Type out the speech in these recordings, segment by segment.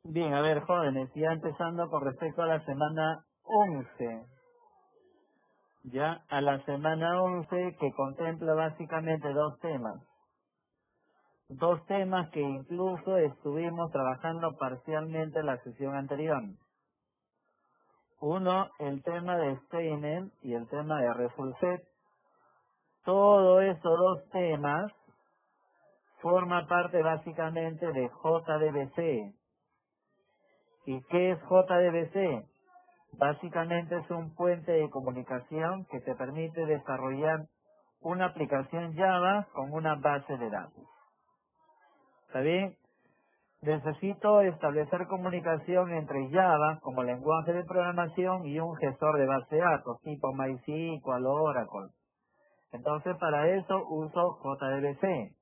Bien, a ver, jóvenes, ya empezando con respecto a la semana 11, ya a la semana 11 que contempla básicamente dos temas que incluso estuvimos trabajando parcialmente en la sesión anterior. Uno, el tema de Steinem y el tema de Resulset. Todos esos dos temas forman parte básicamente de JDBC. ¿Y qué es JDBC? Básicamente es un puente de comunicación que te permite desarrollar una aplicación Java con una base de datos. ¿Está bien? Necesito establecer comunicación entre Java como lenguaje de programación y un gestor de base de datos tipo MySQL o Oracle. Entonces para eso uso JDBC.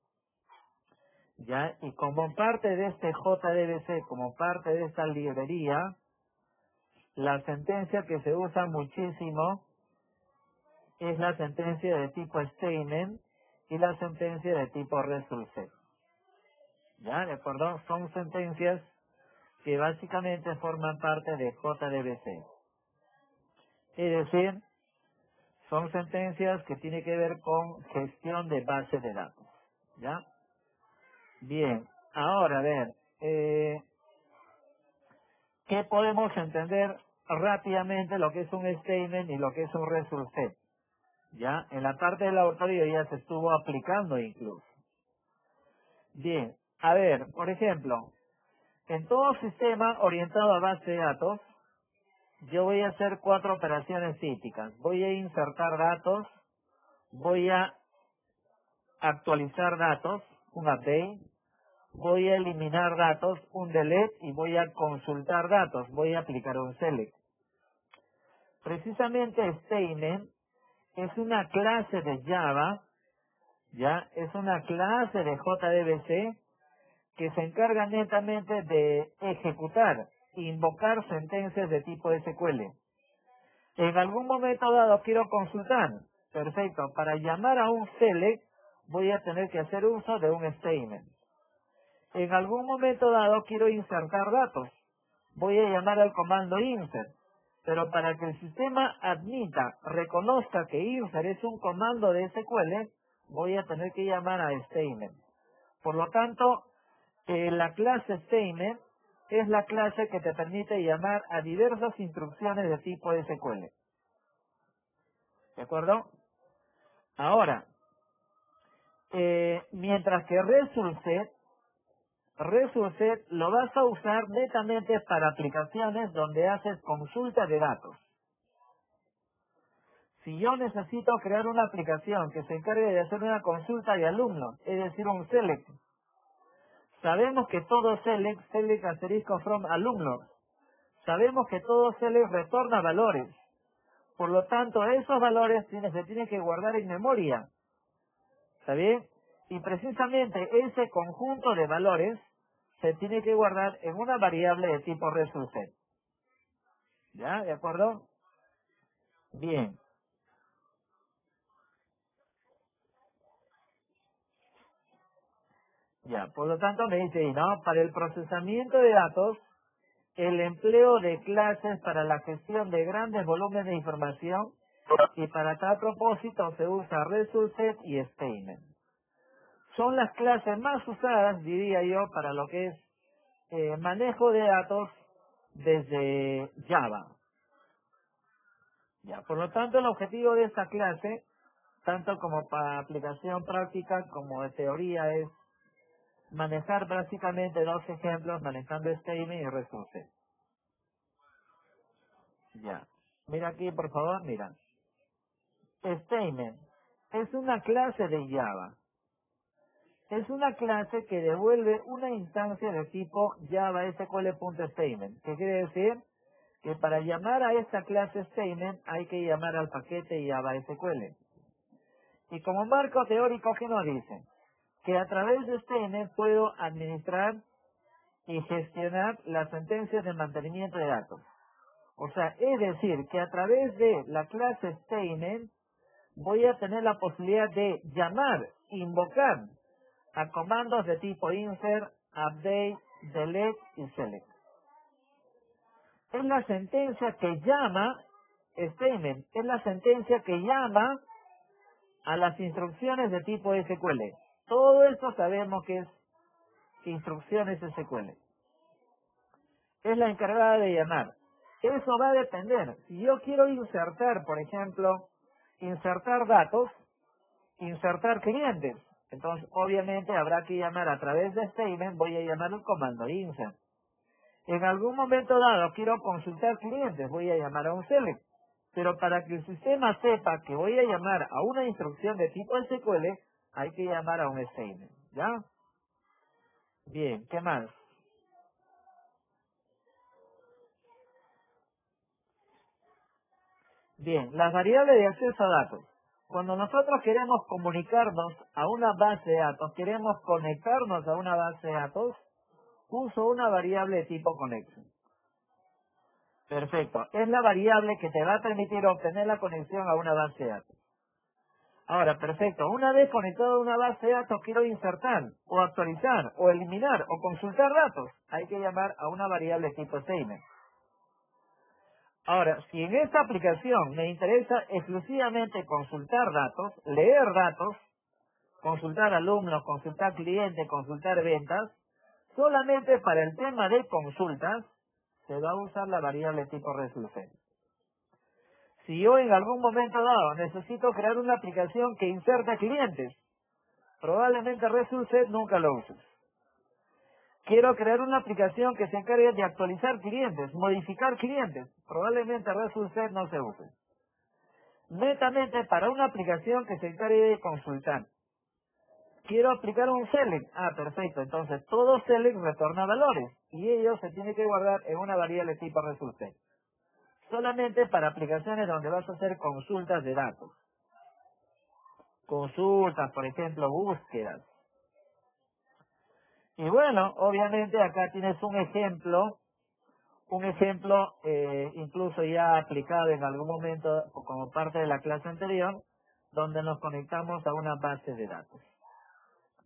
¿Ya? Y como parte de este JDBC, como parte de esta librería, la sentencia que se usa muchísimo es la sentencia de tipo Steinem y la sentencia de tipo Resulset. ¿Ya? ¿De acuerdo? Son sentencias que básicamente forman parte de JDBC. Es decir, son sentencias que tienen que ver con gestión de base de datos. ¿Ya? Bien, ahora a ver, ¿qué podemos entender rápidamente lo que es un statement y lo que es un result set? Ya, en la parte del laboratorio ya se estuvo aplicando incluso. Bien, a ver, por ejemplo, en todo sistema orientado a base de datos, yo voy a hacer 4 operaciones típicas. Voy a insertar datos, voy a actualizar datos, un update, voy a eliminar datos, un delete, y voy a consultar datos, voy a aplicar un select. Precisamente Steinem es una clase de Java, ya, es una clase de JDBC que se encarga netamente de ejecutar, invocar sentencias de tipo SQL. En algún momento dado quiero consultar, perfecto, para llamar a un select voy a tener que hacer uso de un statement. En algún momento dado quiero insertar datos, voy a llamar al comando insert, pero para que el sistema admita, reconozca que insert es un comando de SQL, voy a tener que llamar a statement. Por lo tanto, la clase statement es la clase que te permite llamar a diversas instrucciones de tipo SQL. ¿De acuerdo? Ahora, mientras que Resulset lo vas a usar netamente para aplicaciones donde haces consulta de datos. Si yo necesito crear una aplicación que se encargue de hacer una consulta de alumnos, es decir, un select, sabemos que todo select asterisco from alumnos, sabemos que todo select retorna valores. Por lo tanto, esos valores se tienen que guardar en memoria. ¿Está bien? Y precisamente ese conjunto de valores se tiene que guardar en una variable de tipo resultset. ¿Ya? ¿De acuerdo? Bien. Ya, por lo tanto me dice, ¿no? Para el procesamiento de datos, el empleo de clases para la gestión de grandes volúmenes de información, y para tal propósito se usa resultset y statement. Son las clases más usadas, diría yo, para lo que es manejo de datos desde Java. Ya, por lo tanto, el objetivo de esta clase, tanto como para aplicación práctica como de teoría, es manejar básicamente dos ejemplos, manejando statement y resultset. Ya. Mira aquí, por favor, mira. Statement es una clase de Java. Es una clase que devuelve una instancia de tipo Java SQL.statement. ¿Qué quiere decir? Que para llamar a esta clase statement hay que llamar al paquete Java SQL. Y como marco teórico, ¿qué nos dice? Que a través de statement puedo administrar y gestionar las sentencias de mantenimiento de datos. O sea, es decir, que a través de la clase statement voy a tener la posibilidad de llamar, invocar a comandos de tipo insert, update, delete y select. es la sentencia que llama statement, es la sentencia que llama a las instrucciones de tipo SQL. Todo esto sabemos que es instrucciones SQL. Es la encargada de llamar. Eso va a depender. Si yo quiero insertar, por ejemplo, insertar datos, insertar clientes, entonces obviamente habrá que llamar a través de statement, voy a llamar un comando insert. En algún momento dado quiero consultar clientes, voy a llamar a un select. Pero para que el sistema sepa que voy a llamar a una instrucción de tipo SQL, hay que llamar a un statement. ¿Ya? Bien, ¿qué más? Bien, las variables de acceso a datos. Cuando nosotros queremos comunicarnos a una base de datos, queremos conectarnos a una base de datos, uso una variable de tipo connection. Perfecto. Es la variable que te va a permitir obtener la conexión a una base de datos. Ahora, perfecto. Una vez conectado a una base de datos, quiero insertar, o actualizar, o eliminar, o consultar datos. Hay que llamar a una variable tipo statement. Ahora, si en esta aplicación me interesa exclusivamente consultar datos, leer datos, consultar alumnos, consultar clientes, consultar ventas, solamente para el tema de consultas, se va a usar la variable tipo resolution. Si yo en algún momento dado necesito crear una aplicación que inserta clientes, probablemente resolution nunca lo uses. Quiero crear una aplicación que se encargue de actualizar clientes, modificar clientes, probablemente resolution no se use. Netamente para una aplicación que se encargue de consultar. Quiero aplicar un select. Ah, perfecto. Entonces todo select retorna valores y ello se tiene que guardar en una variable tipo resolution. Solamente para aplicaciones donde vas a hacer consultas de datos. Consultas, por ejemplo, búsquedas. Y bueno, obviamente acá tienes un ejemplo incluso ya aplicado en algún momento como parte de la clase anterior, donde nos conectamos a una base de datos.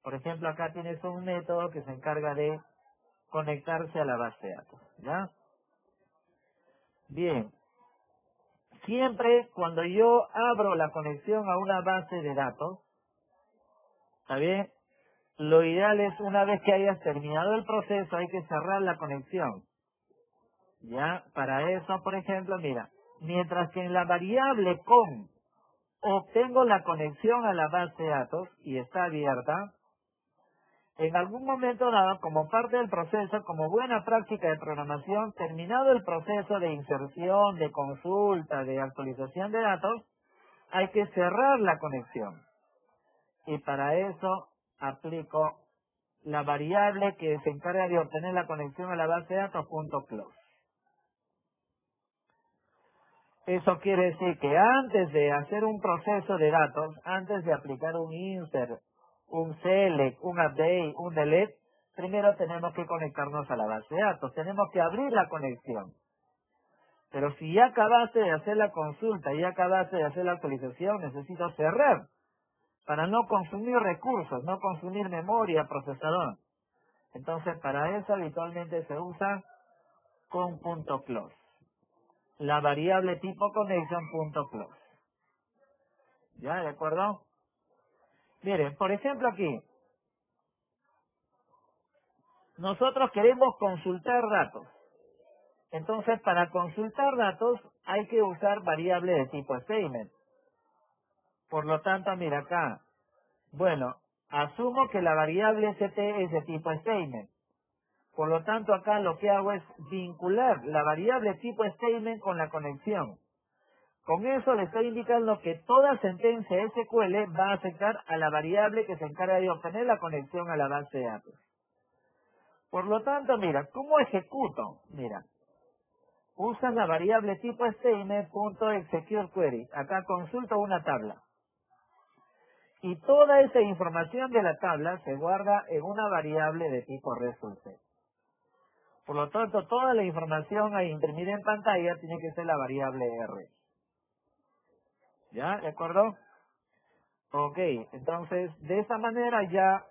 Por ejemplo, acá tienes un método que se encarga de conectarse a la base de datos, ¿ya? Bien, siempre cuando yo abro la conexión a una base de datos, ¿está bien? Lo ideal es una vez que hayas terminado el proceso hay que cerrar la conexión. Ya, para eso, por ejemplo, mira, mientras que en la variable con obtengo la conexión a la base de datos y está abierta, en algún momento dado, como parte del proceso, como buena práctica de programación, terminado el proceso de inserción, de consulta, de actualización de datos, hay que cerrar la conexión. Y para eso aplico la variable que se encarga de obtener la conexión a la base de datos, .close. Eso quiere decir que antes de hacer un proceso de datos, antes de aplicar un insert, un select, un update, un delete, primero tenemos que conectarnos a la base de datos. Tenemos que abrir la conexión. Pero si ya acabaste de hacer la consulta, ya acabaste de hacer la actualización, necesito cerrar para no consumir recursos, no consumir memoria, procesador. Entonces, para eso habitualmente se usa con .close. La variable tipo connection.close. ¿Ya? ¿De acuerdo? Miren, por ejemplo aquí, nosotros queremos consultar datos. Entonces, para consultar datos hay que usar variables de tipo statement. Por lo tanto, mira acá. Bueno, asumo que la variable st es de tipo statement. Por lo tanto, acá lo que hago es vincular la variable tipo statement con la conexión. Con eso le estoy indicando que toda sentencia SQL va a afectar a la variable que se encarga de obtener la conexión a la base de datos. Por lo tanto, mira, ¿cómo ejecuto? Mira, usas la variable tipo statement.executeQuery. Acá consulto una tabla. Y toda esa información de la tabla se guarda en una variable de tipo result. Por lo tanto, toda la información a imprimir en pantalla tiene que ser la variable R. ¿Ya? ¿De acuerdo? Ok, entonces, de esta manera ya,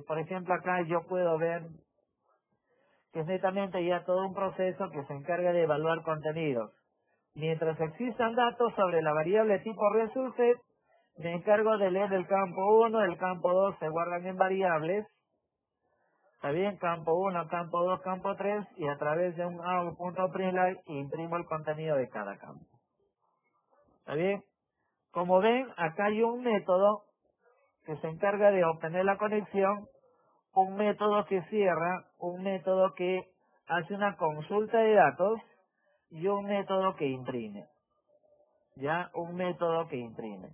por ejemplo, acá yo puedo ver que es netamente ya todo un proceso que se encarga de evaluar contenidos. Mientras existan datos sobre la variable tipo resultset, me encargo de leer el campo 1, el campo 2 se guardan en variables, está bien, campo 1, campo 2, campo 3, y a través de un out.println imprimo el contenido de cada campo. ¿Está bien? Como ven, acá hay un método que se encarga de obtener la conexión, un método que cierra, un método que hace una consulta de datos y un método que imprime. Ya, un método que imprime.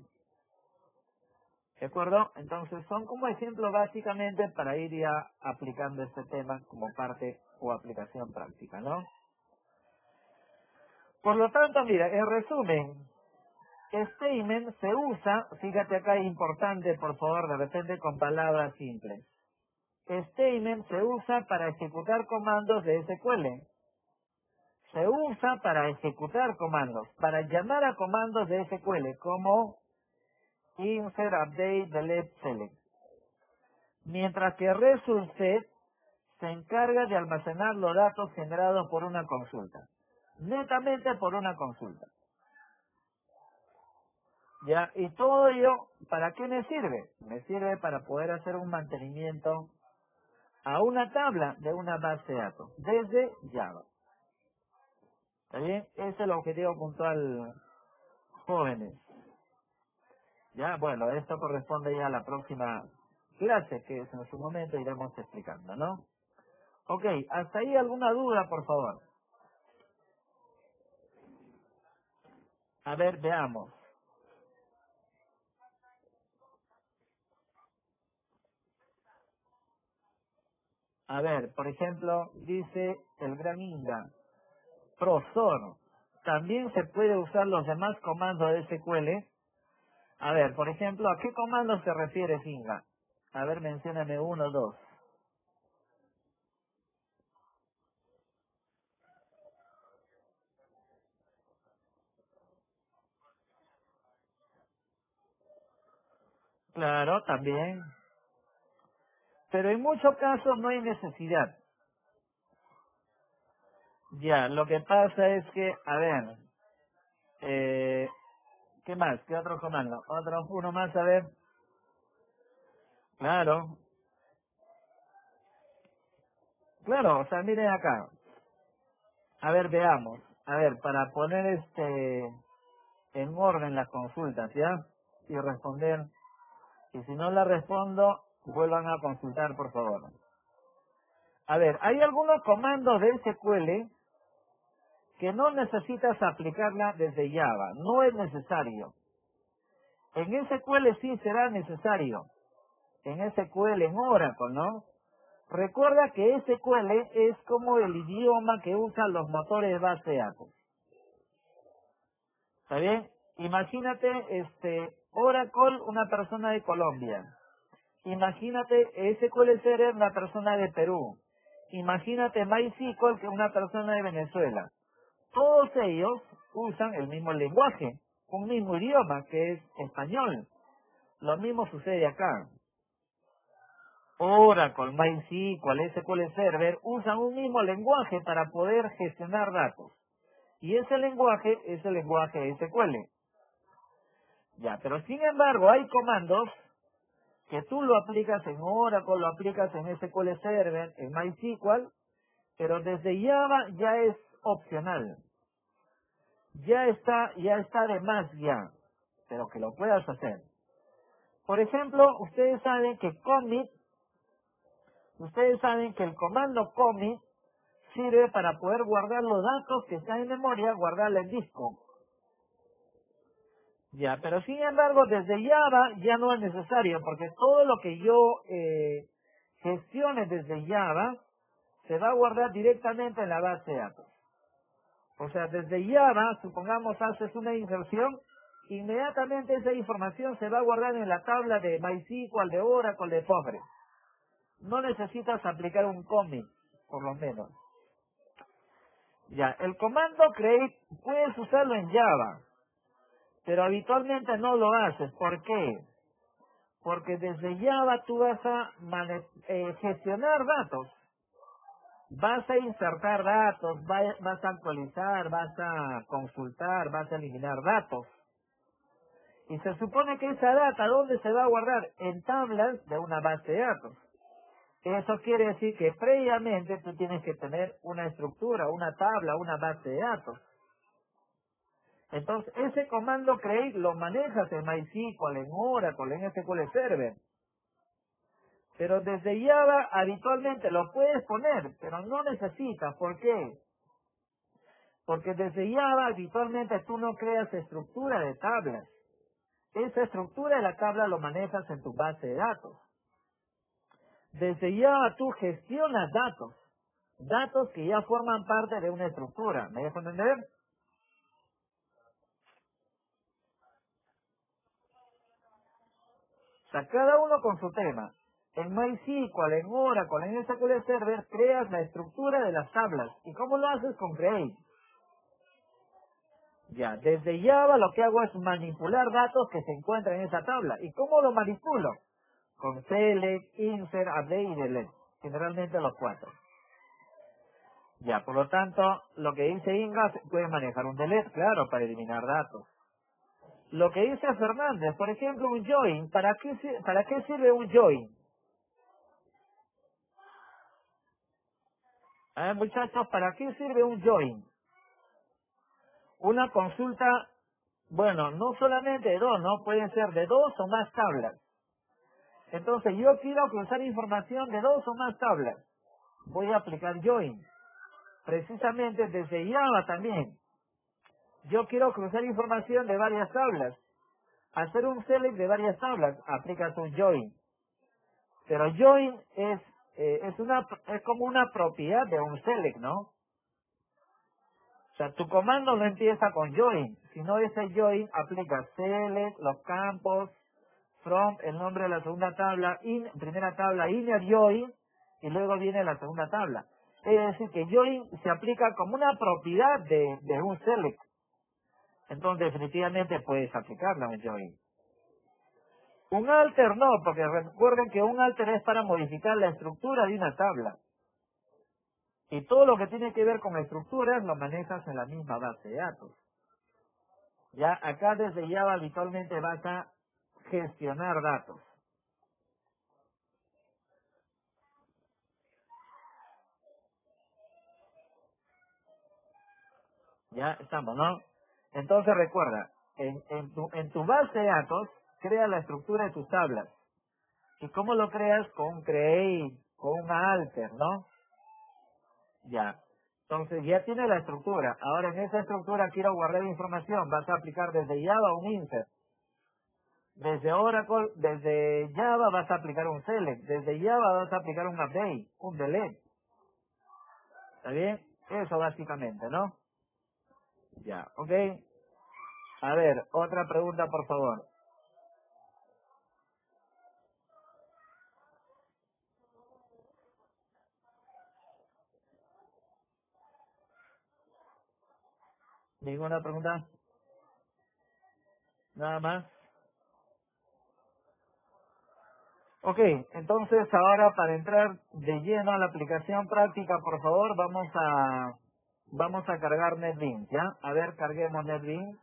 ¿De acuerdo? Entonces son como ejemplos básicamente para ir ya aplicando este tema como parte o aplicación práctica, ¿no? Por lo tanto, mira, en resumen, statement se usa, fíjate acá es importante, por favor, de repente con palabras simples. Statement se usa para ejecutar comandos de SQL. Se usa para ejecutar comandos, para llamar a comandos de SQL, como insert, update, delete, select. Mientras que resultset se encarga de almacenar los datos generados por una consulta. Netamente por una consulta. Ya, y todo ello, ¿para qué me sirve? Me sirve para poder hacer un mantenimiento a una tabla de una base de datos, desde Java. ¿Está bien? Ese es el objetivo puntual, jóvenes. Ya, bueno, esto corresponde ya a la próxima clase, que en su momento iremos explicando, ¿no? Ok, ¿hasta ahí alguna duda, por favor? A ver, veamos. A ver, por ejemplo, dice el gran Inga, profesor, ¿también se puede usar los demás comandos de SQL? A ver, por ejemplo, ¿a qué comando se refiere Inga? A ver, mencióname uno o dos. Claro, también. Pero en muchos casos no hay necesidad. Ya, lo que pasa es que, a ver, ¿qué más? ¿Qué otro comando? Uno más, a ver. Claro, claro, o sea, miren acá. A ver, veamos. A ver, para poner en orden las consultas, ¿ya? Y responder. Y si no la respondo, vuelvan a consultar, por favor. A ver, hay algunos comandos de SQL que no necesitas aplicarla desde Java. No es necesario. En SQL sí será necesario. En SQL, en Oracle, ¿no? Recuerda que SQL es como el idioma que usan los motores de base de datos. ¿Está bien? Imagínate, Oracle, una persona de Colombia. Imagínate SQL Server, una persona de Perú. Imagínate MySQL, que es una persona de Venezuela. Todos ellos usan el mismo lenguaje, un mismo idioma, que es español. Lo mismo sucede acá. Oracle, MySQL, SQL Server usan un mismo lenguaje para poder gestionar datos. Y ese lenguaje es el lenguaje SQL. Ya, pero sin embargo hay comandos que tú lo aplicas en Oracle, lo aplicas en SQL Server, en MySQL, pero desde Java ya es opcional. Ya está de más ya, pero que lo puedas hacer. Por ejemplo, ustedes saben que el comando commit sirve para poder guardar los datos que están en memoria, guardarla en disco. Ya, pero sin embargo, desde Java ya no es necesario, porque todo lo que yo gestione desde Java se va a guardar directamente en la base de datos. O sea, desde Java, supongamos, haces una inserción, inmediatamente esa información se va a guardar en la tabla de MySQL, de Oracle, de Postgres. No necesitas aplicar un commit, por lo menos. Ya, el comando create puedes usarlo en Java, pero habitualmente no lo haces. ¿Por qué? Porque desde Java tú vas a gestionar datos. Vas a insertar datos, vas a actualizar, vas a consultar, vas a eliminar datos. Y se supone que esa data, ¿dónde se va a guardar? En tablas de una base de datos. Eso quiere decir que previamente tú tienes que tener una estructura, una tabla, una base de datos. Entonces, ese comando create lo manejas en MySQL, en Oracle, en SQL Server. Pero desde Java habitualmente lo puedes poner, pero no necesitas. ¿Por qué? Porque desde Java habitualmente tú no creas estructura de tablas. Esa estructura de la tabla lo manejas en tu base de datos. Desde Java tú gestionas datos. Datos que ya forman parte de una estructura. ¿Me dejo entender? O sea, cada uno con su tema. En MySQL, en Oracle, en SQL Server, creas la estructura de las tablas. ¿Y cómo lo haces? Con Create. Ya, desde Java lo que hago es manipular datos que se encuentran en esa tabla. ¿Y cómo lo manipulo? Con Select, Insert, Update y Delete. Generalmente los cuatro. Ya, por lo tanto, lo que dice Inga, puede manejar un Delete, claro, para eliminar datos. Lo que dice Fernández, por ejemplo, un join, para qué sirve un join? A ver, muchachos, ¿para qué sirve un join? Una consulta, bueno, no solamente de dos, ¿no? Pueden ser de dos o más tablas. Entonces, yo quiero cruzar información de dos o más tablas. Voy a aplicar join. Precisamente desde Java también. Yo quiero cruzar información de varias tablas. Hacer un select de varias tablas, aplicas un join. Pero join es como una propiedad de un select, ¿no? O sea, tu comando no empieza con join, sino ese join aplica select, los campos, from, el nombre de la segunda tabla, primera tabla, inner join, y luego viene la segunda tabla. Es decir, que join se aplica como una propiedad de un select. Entonces, definitivamente puedes aplicarla a un join. Un alter no, porque recuerden que un alter es para modificar la estructura de una tabla. Y todo lo que tiene que ver con estructuras lo manejas en la misma base de datos. Ya acá desde Java habitualmente vas a gestionar datos. Ya estamos, ¿no? Entonces recuerda, en tu base de datos, crea la estructura de tus tablas. ¿Y cómo lo creas? Con un create, con un alter, ¿no? Ya. Entonces ya tiene la estructura. Ahora en esa estructura quiero guardar información. Vas a aplicar desde Java un insert. Desde Oracle, desde Java vas a aplicar un select. Desde Java vas a aplicar un update, un delete. ¿Está bien? Eso básicamente, ¿no? Ya, ¿ok? A ver, otra pregunta por favor. ¿Ninguna pregunta? Nada más. Ok, entonces ahora para entrar de lleno a la aplicación práctica, por favor, vamos a cargar NetBeans, ¿ya? A ver, carguemos NetBeans.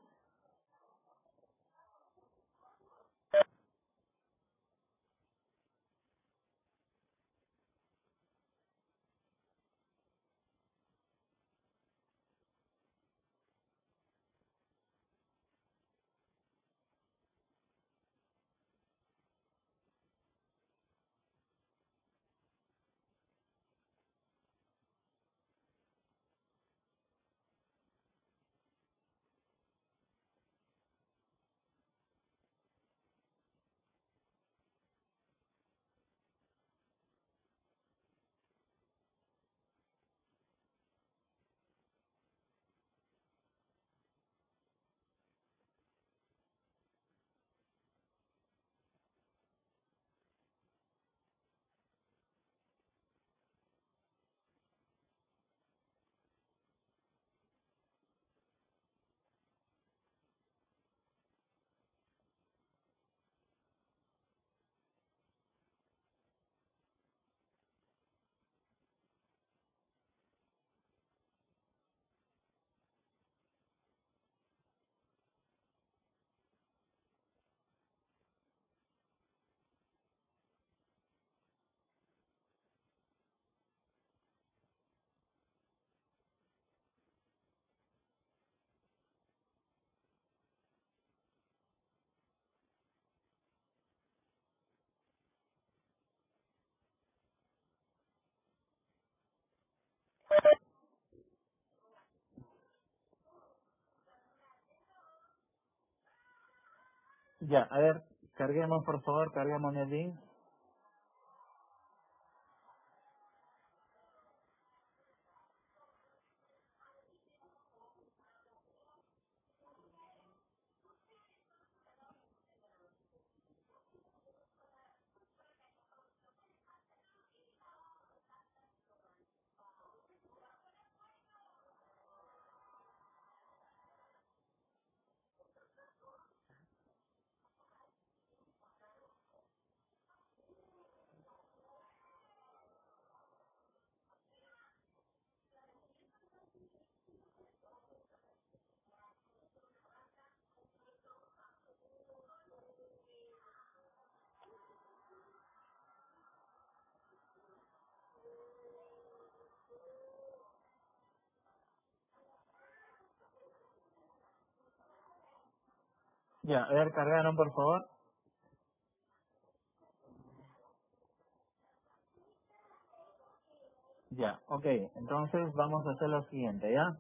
Ya, a ver, carguemos por favor, carguemos NetBeans. Ya, a ver, cargaron por favor. Ya, ok, entonces vamos a hacer lo siguiente, ¿ya?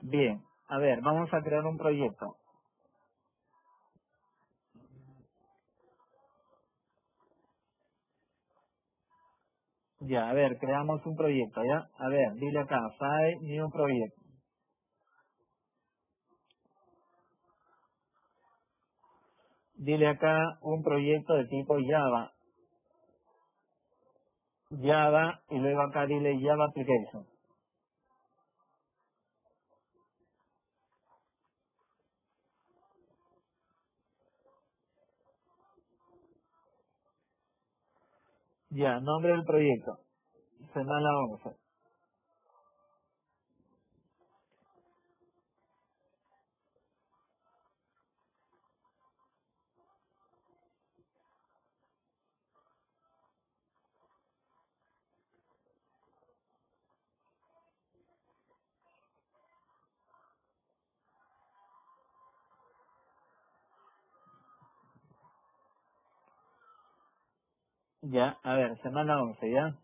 Bien, a ver, vamos a crear un proyecto. Ya, a ver, creamos un proyecto, ¿ya? A ver, dile acá, File New Project. Dile acá un proyecto de tipo Java. Java, y luego acá dile Java Application. Ya, nombre del proyecto. Semana 11. Ya, a ver, semana 11, ¿ya?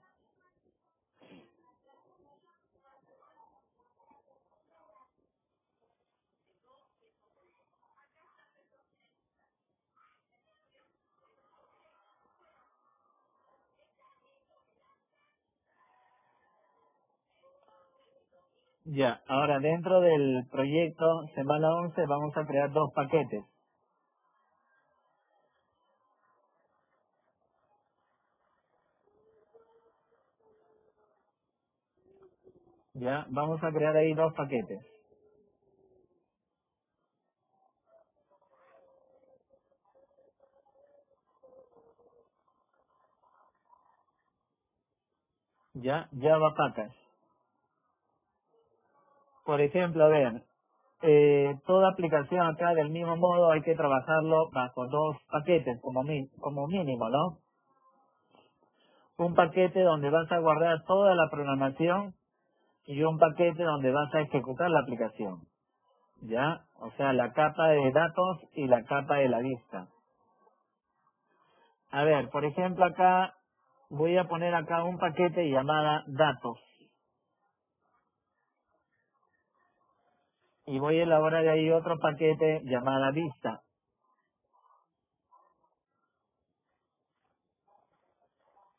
Ya, ahora dentro del proyecto semana 11 vamos a crear dos paquetes. Ya, vamos a crear ahí dos paquetes. Ya, Java Package. Por ejemplo, a ver, toda aplicación acá del mismo modo hay que trabajarlo bajo dos paquetes como mínimo, ¿no? Un paquete donde vas a guardar toda la programación y un paquete donde vas a ejecutar la aplicación. ¿Ya? O sea, la capa de datos y la capa de la vista. A ver, por ejemplo, acá voy a poner acá un paquete llamada datos y voy a elaborar ahí otro paquete llamada vista.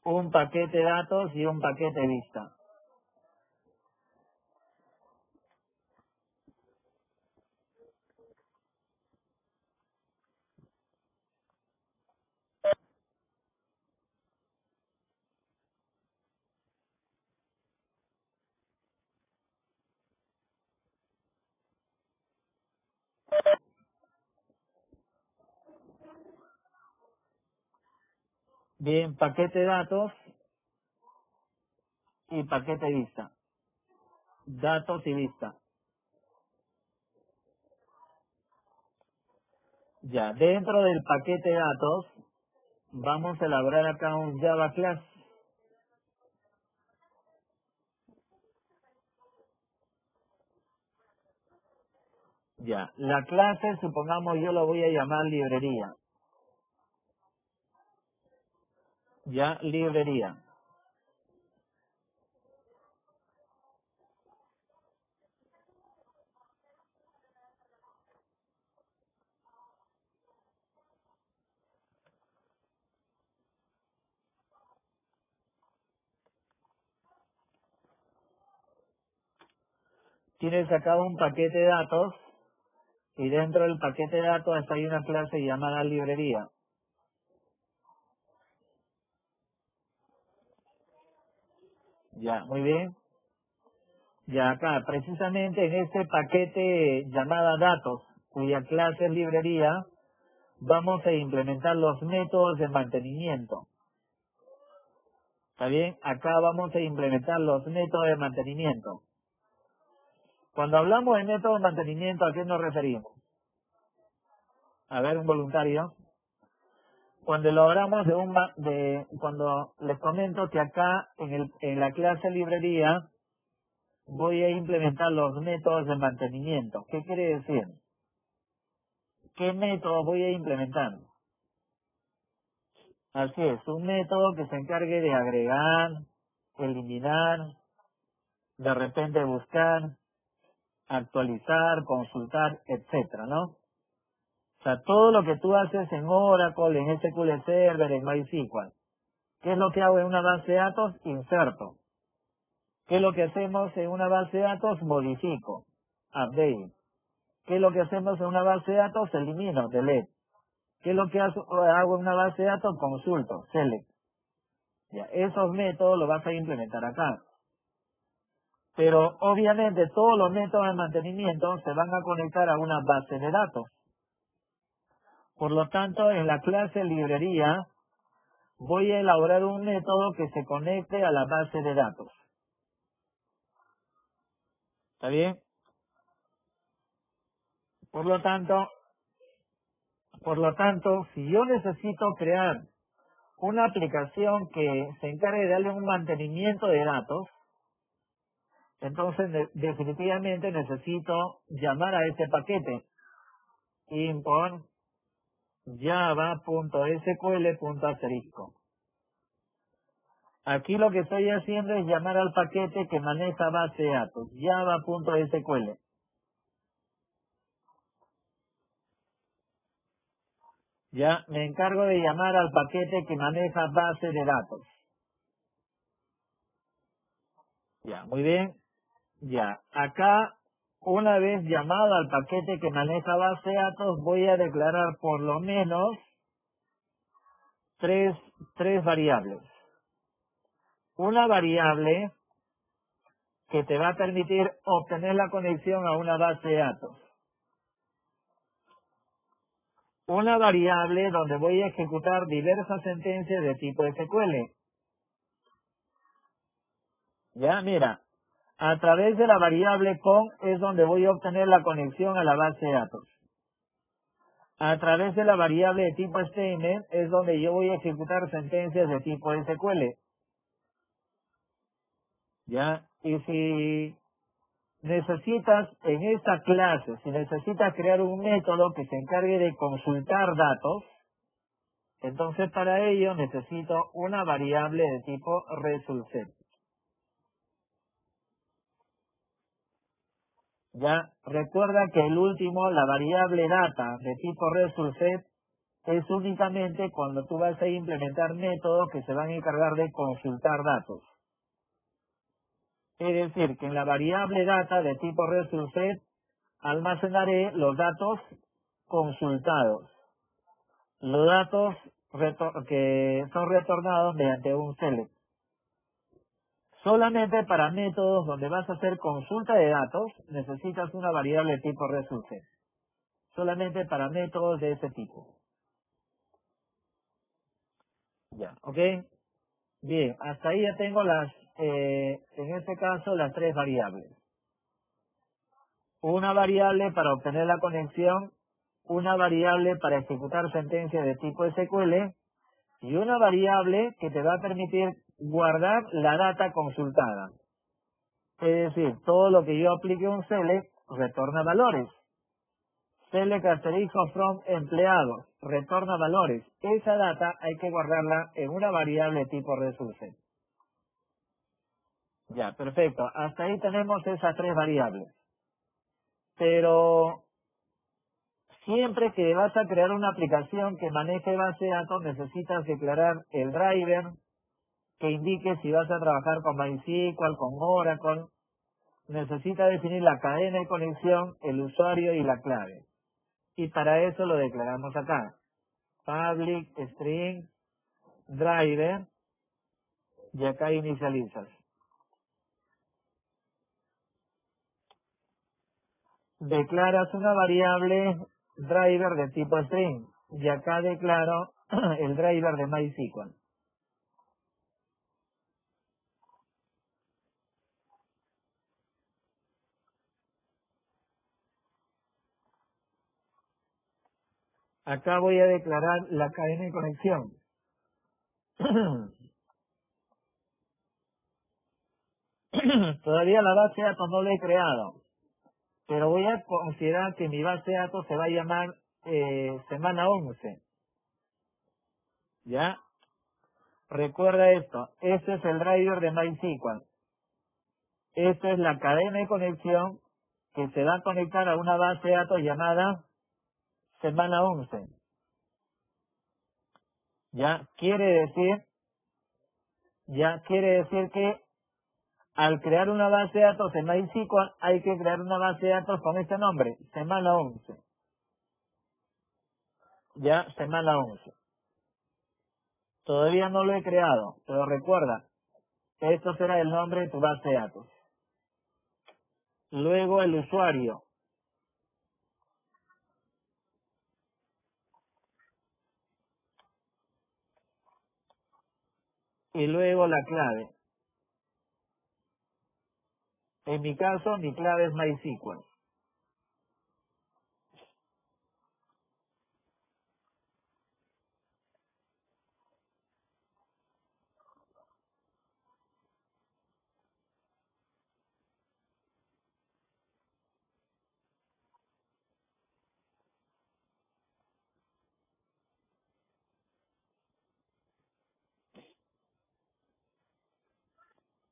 Un paquete datos y un paquete vista. Bien, paquete datos y paquete vista. Datos y vista. Ya, dentro del paquete datos vamos a elaborar acá un Java Class. Ya, la clase, supongamos yo lo voy a llamar librería. Ya, librería. tienes acá un paquete de datos y dentro del paquete de datos hay una clase llamada librería. Ya, muy bien. Ya acá, precisamente en este paquete llamada datos, cuya clase es librería, vamos a implementar los métodos de mantenimiento. ¿Está bien? Acá vamos a implementar los métodos de mantenimiento. Cuando hablamos de métodos de mantenimiento, ¿a qué nos referimos? A ver, un voluntario. Cuando lo hablamos cuando les comento que acá en la clase librería voy a implementar los métodos de mantenimiento. ¿Qué quiere decir? ¿Qué método voy a implementar? Así es, un método que se encargue de agregar, eliminar, de repente buscar, actualizar, consultar, etcétera, ¿no? O sea, todo lo que tú haces en Oracle, en SQL Server, en MySQL. ¿Qué es lo que hago en una base de datos? Inserto. ¿Qué es lo que hacemos en una base de datos? Modifico. Update. ¿Qué es lo que hacemos en una base de datos? Elimino. Delete. ¿Qué es lo que hago en una base de datos? Consulto. Select. Ya, esos métodos los vas a implementar acá. Pero obviamente todos los métodos de mantenimiento se van a conectar a una base de datos. Por lo tanto, en la clase librería voy a elaborar un método que se conecte a la base de datos. ¿Está bien? Por lo tanto, si yo necesito crear una aplicación que se encargue de darle un mantenimiento de datos, entonces definitivamente necesito llamar a este paquete import java.sql.asterisco. Aquí lo que estoy haciendo es llamar al paquete que maneja base de datos, java.sql. Ya me encargo de llamar al paquete que maneja base de datos. Ya, muy bien. Ya, acá, una vez llamado al paquete que maneja base de datos, voy a declarar por lo menos tres variables. Una variable que te va a permitir obtener la conexión a una base de datos. Una variable donde voy a ejecutar diversas sentencias de tipo SQL. Ya, mira, a través de la variable con es donde voy a obtener la conexión a la base de datos. A través de la variable de tipo statement es donde yo voy a ejecutar sentencias de tipo SQL. Ya, y si necesitas en esta clase, si necesitas crear un método que se encargue de consultar datos, entonces para ello necesito una variable de tipo resultset. Ya, recuerda que el último, la variable data de tipo resultset, es únicamente cuando tú vas a implementar métodos que se van a encargar de consultar datos. Es decir, que en la variable data de tipo resultset almacenaré los datos consultados, los datos que son retornados mediante un select. Solamente para métodos donde vas a hacer consulta de datos necesitas una variable de tipo resultset. Solamente para métodos de ese tipo. Ya, ¿ok? Bien, hasta ahí ya tengo en este caso, las tres variables. Una variable para obtener la conexión, una variable para ejecutar sentencias de tipo SQL y una variable que te va a permitir guardar la data consultada. Es decir, todo lo que yo aplique un select retorna valores. Select asterisco from empleados retorna valores. Esa data hay que guardarla en una variable tipo resultset. Ya, perfecto. Hasta ahí tenemos esas tres variables. Pero siempre que vas a crear una aplicación que maneje base de datos, necesitas declarar el driver que indique si vas a trabajar con MySQL, con Oracle. necesita definir la cadena de conexión, el usuario y la clave. Y para eso lo declaramos acá. Public string driver, y acá inicializas. Declaras una variable driver de tipo string, y acá declaro el driver de MySQL. Acá voy a declarar la cadena de conexión. Todavía la base de datos no la he creado, pero voy a considerar que mi base de datos se va a llamar semana 11. ¿Ya? Recuerda esto, este es el driver de MySQL. Esta es la cadena de conexión que se va a conectar a una base de datos llamada semana 11. ¿Ya? Quiere decir que al crear una base de datos en MySQL hay que crear una base de datos con este nombre, semana 11. ¿Ya? Semana 11. Todavía no lo he creado, pero recuerda, esto será el nombre de tu base de datos. Luego el usuario. Y luego la clave. En mi caso, mi clave es MySQL.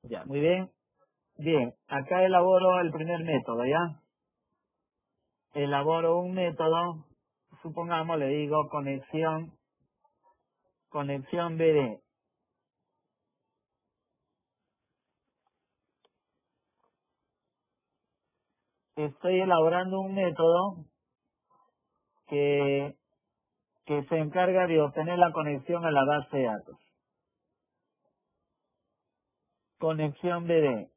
Ya, muy bien. Bien, acá elaboro el primer método, ¿ya? Elaboro un método, supongamos, le digo conexión BD. Estoy elaborando un método que, que se encarga de obtener la conexión a la base de datos. Conexión BD.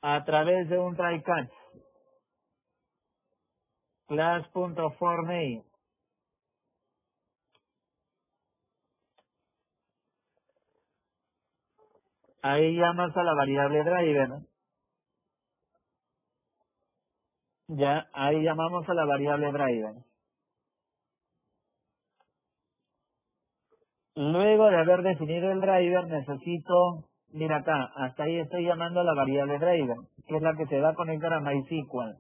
A través de un try catch. Class.forName. Ahí llamas a la variable driver. Ya, ahí llamamos a la variable driver. Luego de haber definido el driver, necesito, mira acá, hasta ahí estoy llamando a la variable driver, que es la que se va a conectar a MySQL.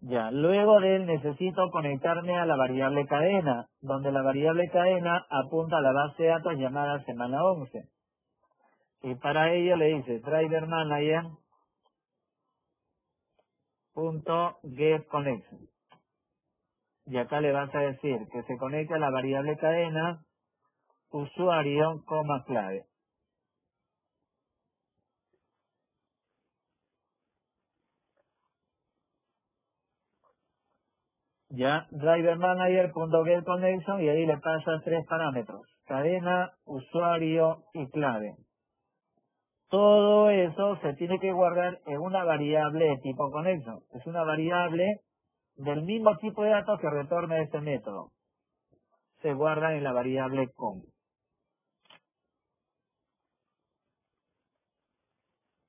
Ya, luego de él necesito conectarme a la variable cadena, donde la variable cadena apunta a la base de datos llamada semana 11. Y para ello le dice driver manager punto get connection. Y acá le vas a decir que se conecte a la variable cadena usuario, clave. Ya, driver manager.getConnection y ahí le pasas 3 parámetros. Cadena, usuario y clave. Todo eso se tiene que guardar en una variable de tipo connection. Es una variable del mismo tipo de datos que retorna este método. Se guarda en la variable con.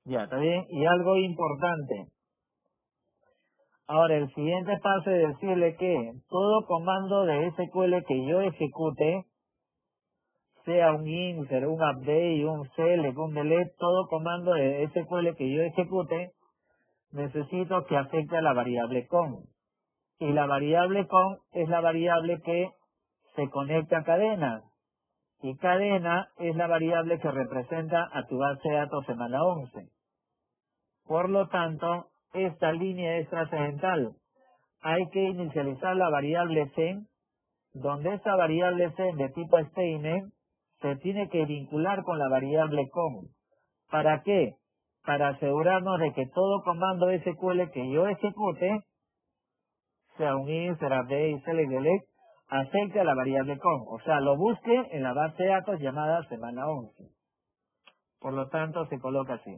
Ya, ¿está bien? Y algo importante. Ahora, el siguiente paso es decirle que todo comando de SQL que yo ejecute, sea un insert, un update, un select, un delete, todo comando de SQL que yo ejecute, necesito que afecte a la variable con. Y la variable con es la variable que se conecta a cadena. Y cadena es la variable que representa a tu base de datos semana 11. Por lo tanto, esta línea es trascendental. Hay que inicializar la variable sen, donde esa variable sen de tipo statement se tiene que vincular con la variable con, ¿Para qué? Para asegurarnos de que todo comando SQL que yo ejecute, sea un insert, update, select, delete, afecte a la variable com. O sea, lo busque en la base de datos llamada semana 11. Por lo tanto, se coloca así.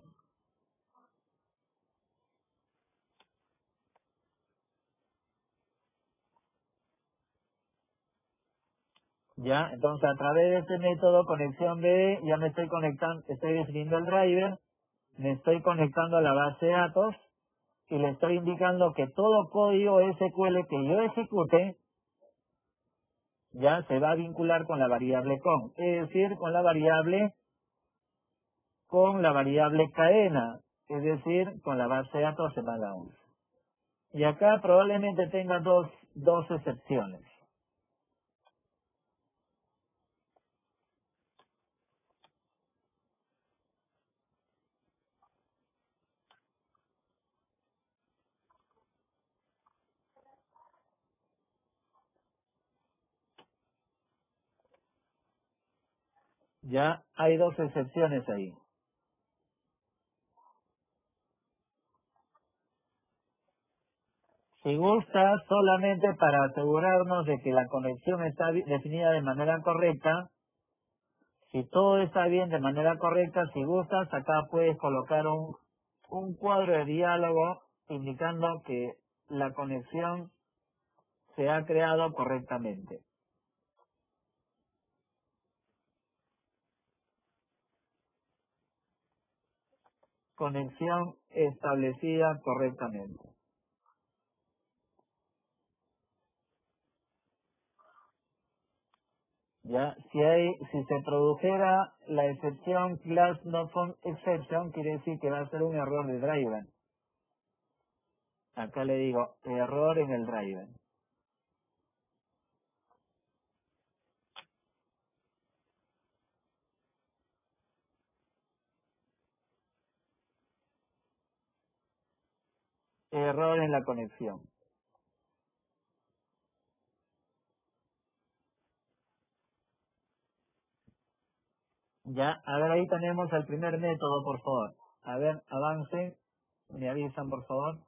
Ya, entonces a través de este método conexión B, ya me estoy conectando, estoy definiendo el driver, me estoy conectando a la base de datos y le estoy indicando que todo código SQL que yo ejecute ya se va a vincular con la variable com, es decir, con la variable cadena, es decir, con la base de datos semana 11. Y acá probablemente tenga dos excepciones. Ya hay dos excepciones ahí. Si gusta, solamente para asegurarnos de que la conexión está definida de manera correcta, si todo está bien de manera correcta, si gustas, acá puedes colocar un cuadro de diálogo indicando que la conexión se ha creado correctamente. Conexión establecida correctamente. Ya, si se produjera la excepción class not found exception, quiere decir que va a ser un error de driver. Acá le digo, error en el driver. Error en la conexión. Ya, a ver, ahí tenemos el primer método, por favor. A ver, avance, me avisan, por favor.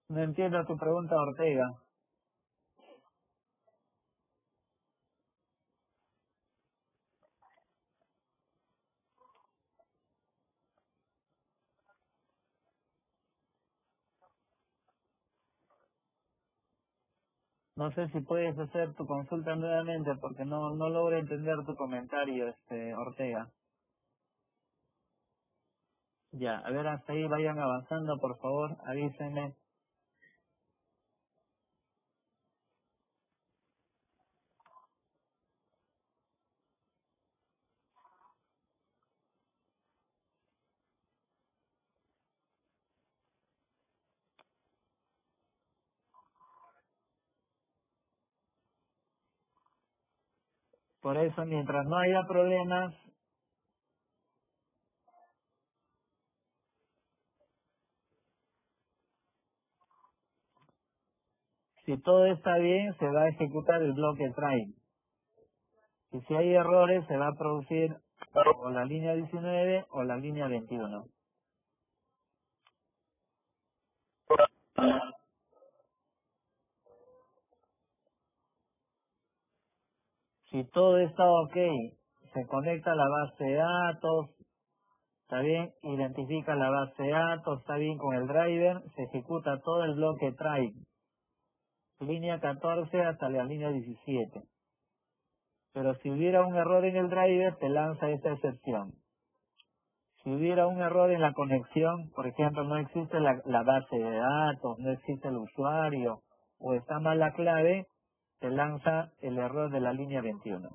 No entiendo tu pregunta, Ortega. No sé si puedes hacer tu consulta nuevamente porque no logro entender tu comentario, Ortega. Ya, a ver, hasta ahí vayan avanzando, por favor, avísenme. Por eso, mientras no haya problemas, si todo está bien, se va a ejecutar el bloque try. Y si hay errores, se va a producir o la línea 19 o la línea 21. Si todo está ok, se conecta a la base de datos, está bien, identifica la base de datos, está bien con el driver, se ejecuta todo el bloque try, línea 14 hasta la línea 17. Pero si hubiera un error en el driver, te lanza esta excepción. Si hubiera un error en la conexión, por ejemplo, no existe la base de datos, no existe el usuario, o está mal la clave, te lanza el error de la línea 21.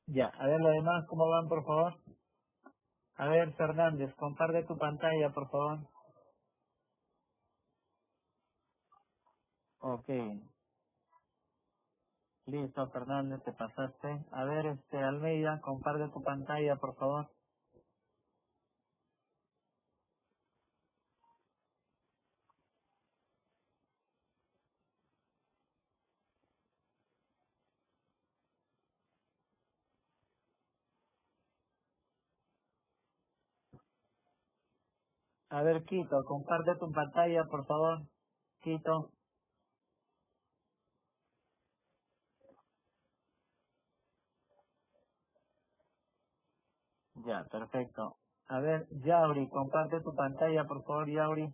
Ya, a ver lo demás, ¿cómo van, por favor? A ver, Fernández, comparte tu pantalla, por favor. Ok, listo, Fernández, te pasaste. A ver, Almeida, comparte tu pantalla, por favor. A ver, Quito, comparte tu pantalla, por favor. Quito, ya, perfecto. A ver, Yauri, comparte tu pantalla, por favor, Yauri.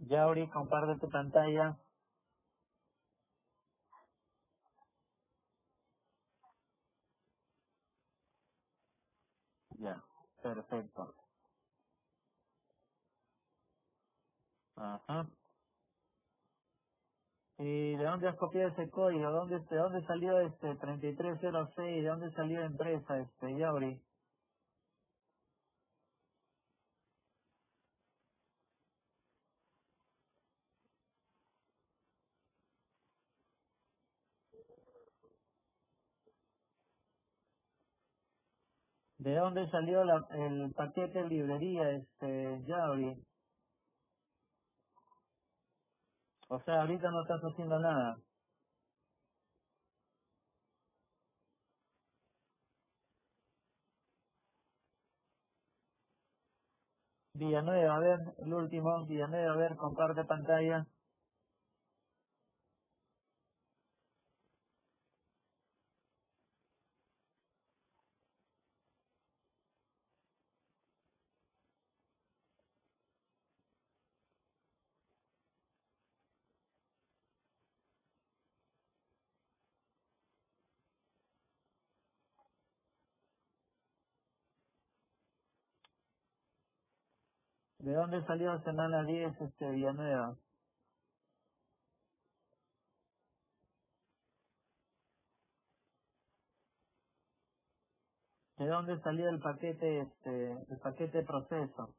Yauri, comparte tu pantalla. Ya, perfecto. Ajá. ¿Y de dónde has copiado ese código? ¿De dónde salió 3306? ¿De dónde salió empresa, Yauri? ¿De dónde salió el paquete de librería, Yauri? O sea, ahorita no estás haciendo nada. Villanueva, a ver, el último, Villanueva, a ver, comparte pantalla. ¿De dónde salió semana 10, Villanueva? ¿De dónde salió el paquete proceso?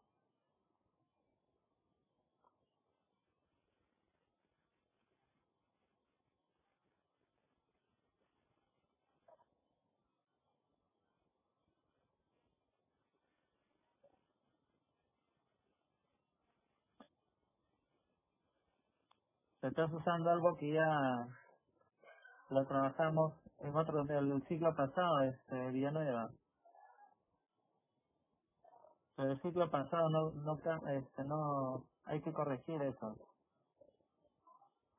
Estás usando algo que ya lo trabajamos en otro, del ciclo pasado, Villanueva. Pero el ciclo pasado no, hay que corregir eso.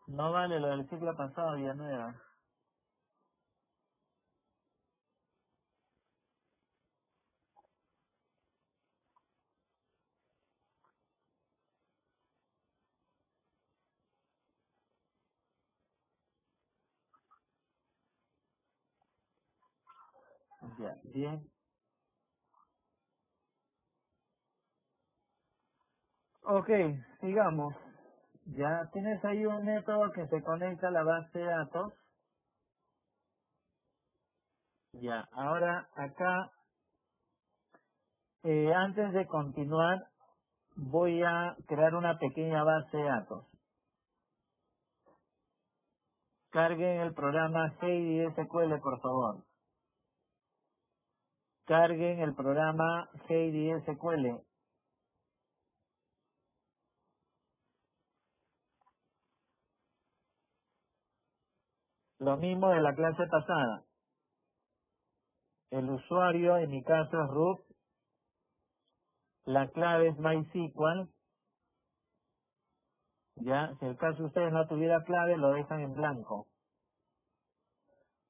No vale lo del ciclo pasado, Villanueva. Ya, bien. Ok, sigamos. Ya tienes ahí un método que se conecta a la base de datos. Ya, ahora acá, antes de continuar, voy a crear una pequeña base de datos. Carguen el programa Heidi SQL, por favor. Carguen el programa Heidi SQL. Lo mismo de la clase pasada. El usuario, en mi caso, es root. La clave es MySQL. Ya, si el caso ustedes no tuviera clave, lo dejan en blanco.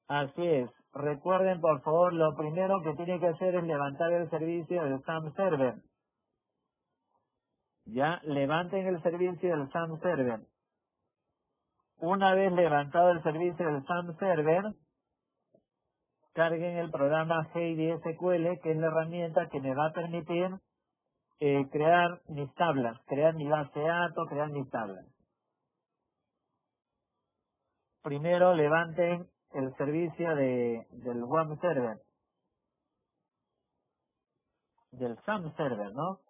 Así es. Recuerden, por favor, lo primero que tienen que hacer es levantar el servicio del SAM Server. Ya, levanten el servicio del SAM Server. Una vez levantado el servicio del SAM Server, carguen el programa Heidi SQL, que es la herramienta que me va a permitir crear mis tablas, crear mi base de datos, crear mis tablas. Primero levanten el servicio del web server, del SAM server, ¿no?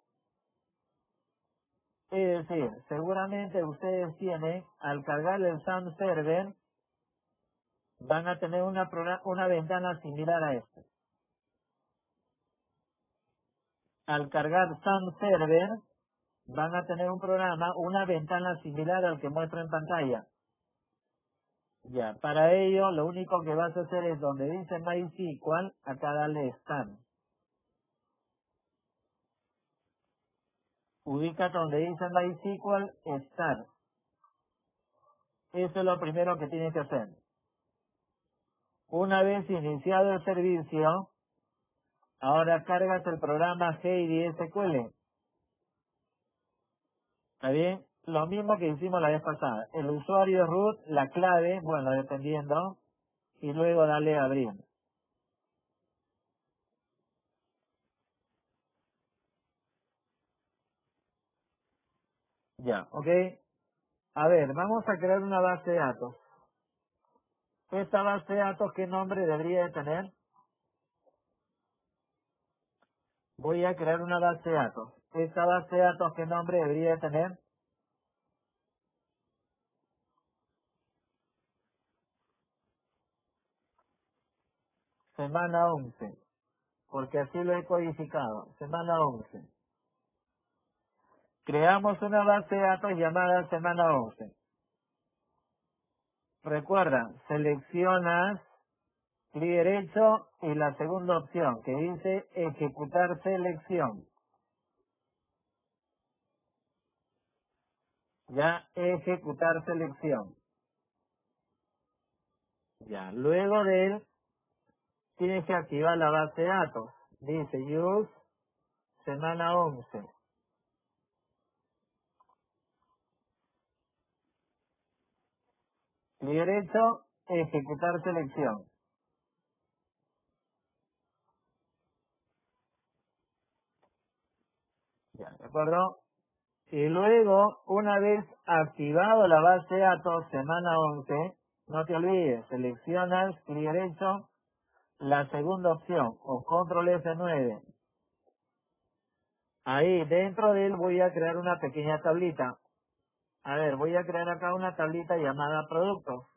Es decir, seguramente ustedes tienen, al cargar el SAM server, van a tener una ventana similar a esta. Al cargar SAM server, van a tener un programa, una ventana similar al que muestro en pantalla. Ya, para ello, lo único que vas a hacer es donde dice MySQL, acá darle Start. Ubícate donde dice MySQL, Start. Eso es lo primero que tienes que hacer. Una vez iniciado el servicio, ahora cargas el programa Heidi SQL. ¿Está bien? Lo mismo que hicimos la vez pasada. El usuario root, la clave, bueno, dependiendo, y luego dale a abrir. Ya, ¿ok? A ver, vamos a crear una base de datos. Esta base de datos, ¿qué nombre debería de tener? Voy a crear una base de datos. Esta base de datos, ¿qué nombre debería de tener? Semana 11, porque así lo he codificado. Semana 11. Creamos una base de datos llamada semana 11. Recuerda, seleccionas clic derecho y la segunda opción que dice ejecutar selección. Ya, ejecutar selección. Ya, luego de él tienes que activar la base de datos. Dice use semana 11. Clic derecho, ejecutar selección. Ya, ¿de acuerdo? Y luego, una vez activado la base de datos semana 11, no te olvides, seleccionas clic derecho, la segunda opción, o control F9. Ahí, dentro de él voy a crear una pequeña tablita. A ver, voy a crear acá una tablita llamada productos.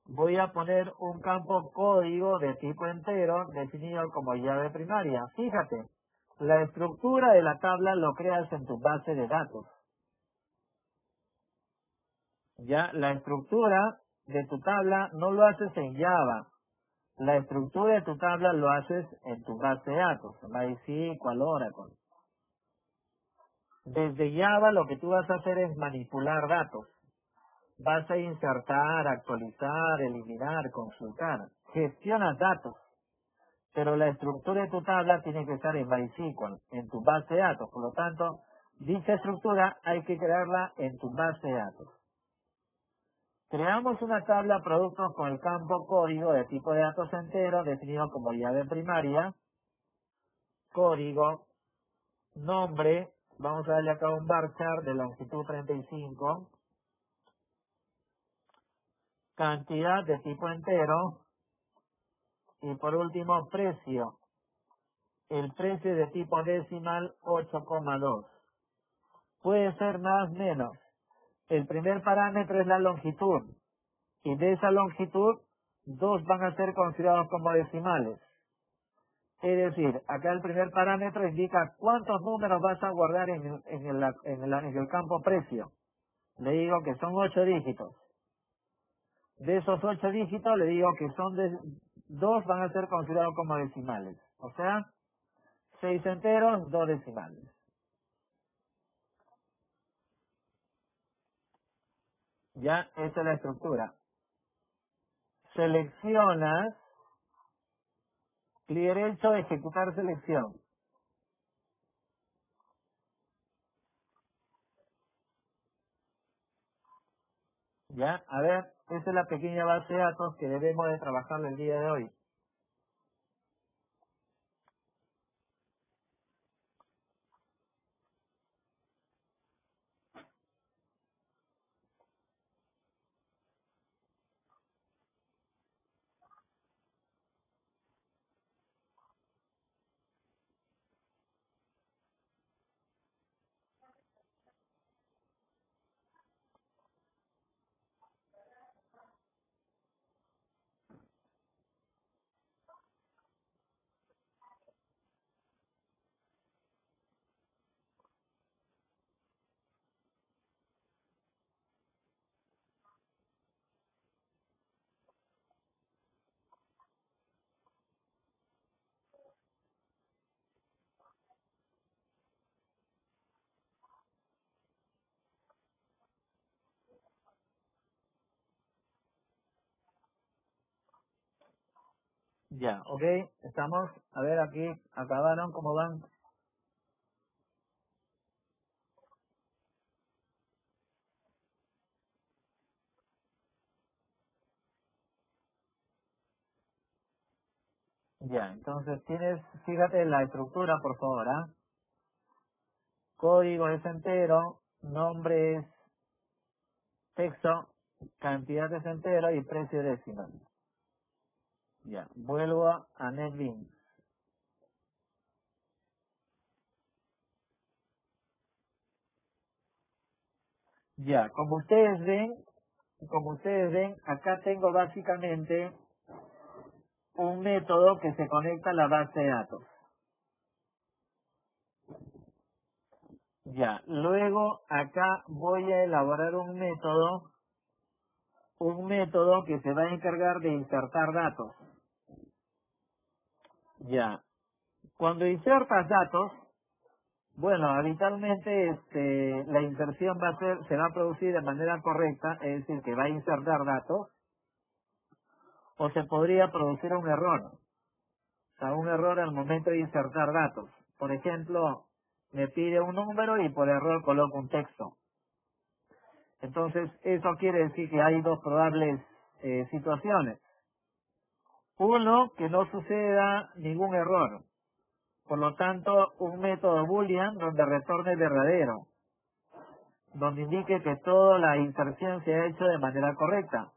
Voy a poner un campo código de tipo entero definido como llave primaria. Fíjate, la estructura de la tabla lo creas en tu base de datos. Ya, la estructura de tu tabla no lo haces en Java. La estructura de tu tabla lo haces en tu base de datos, MySQL, Oracle. Desde Java lo que tú vas a hacer es manipular datos. Vas a insertar, actualizar, eliminar, consultar. Gestionas datos. Pero la estructura de tu tabla tiene que estar en MySQL, en tu base de datos. Por lo tanto, dicha estructura hay que crearla en tu base de datos. Creamos una tabla productos con el campo código de tipo de datos entero definido como llave primaria, código, nombre, vamos a darle acá un varchar de longitud 35, cantidad de tipo entero y por último precio. El precio de tipo decimal 8,2. Puede ser más menos. El primer parámetro es la longitud. Y de esa longitud, 2 van a ser considerados como decimales. Es decir, acá el primer parámetro indica cuántos números vas a guardar en el campo precio. Le digo que son 8 dígitos. De esos 8 dígitos, le digo que 2 van a ser considerados como decimales. O sea, 6 enteros, 2 decimales. Ya, esa es la estructura. Seleccionas, clic derecho, ejecutar selección. Ya, a ver, esa es la pequeña base de datos que debemos de trabajar el día de hoy. Ya, ok, estamos, a ver aquí, acabaron, ¿cómo van? Ya, entonces fíjate la estructura, por favor, ¿ah? Código es entero, nombre es texto, cantidad es entero y precio decimal. Ya, vuelvo a NetBeans. Ya, como ustedes ven, acá tengo básicamente un método que se conecta a la base de datos. Ya, luego acá voy a elaborar un método que se va a encargar de insertar datos. Ya, cuando insertas datos, bueno, habitualmente la inserción se va a producir de manera correcta, es decir, que va a insertar datos, o se podría producir un error, o sea, un error al momento de insertar datos. Por ejemplo, me pide un número y por error coloco un texto. Entonces, eso quiere decir que hay dos probables situaciones. Uno, que no suceda ningún error. Por lo tanto, un método boolean donde retorne verdadero, donde indique que toda la inserción se ha hecho de manera correcta.